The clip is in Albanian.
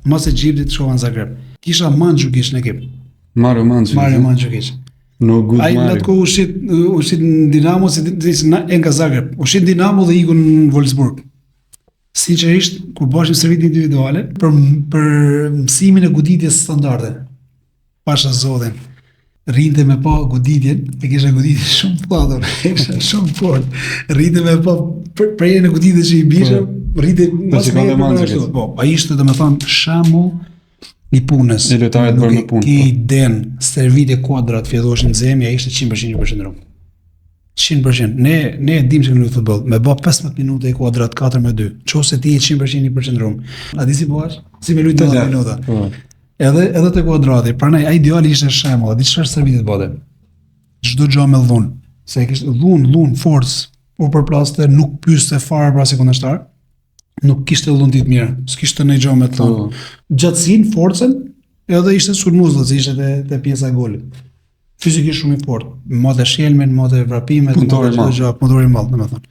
mos e Egjiptit shkova në Zagreb. Kisha Mandžukić në ekip. Mario Mandžukić. No good Ai Mario. në atë kohë ushit në Dinamo si në nga Zagreb. Ushit në Dinamo dhe iku në Wolfsburg. Sinqerisht, kur bashim servit individuale për mësimin e goditjes standarde. Pasha zodhin. Rrinte me pa goditjen, e kisha goditje shumë fllator, kisha shumë fort. Rrinte me pa prerjen e goditjes që i bisha, rrinte mos me ashtu. Po, ai ishte domethënë shembull i punës. I lojtarit për në punë. Ki den servite kuadrat filloshin zemi, ai ishte 100% i përqendruar. 100%. Ne e dim që në futboll, me bë 15 minuta i kuadrat 4-2. Nëse ti je 100% i përqendruar. A di si bëhesh? Si me luajtë 90 minuta. Edhe te kuadrati, prandaj ai ideali ishte shembull, di çfarë servitet bëte. Çdo gjë me dhun, se e kishte dhun, forcë, u përplaste, nuk pyeste fare para sekondashtar. Nuk kishte dhun ditë mirë, s'kishte ndonjë gjë me të thonë. Gjatësinë, forcën, edhe ishte sulmues, ishte te pjesa e golit. Fizikisht shumë i fortë, modhe shelmen, modhe vrapimet, modhe çdo gjë, punëtor i madh, domethënë.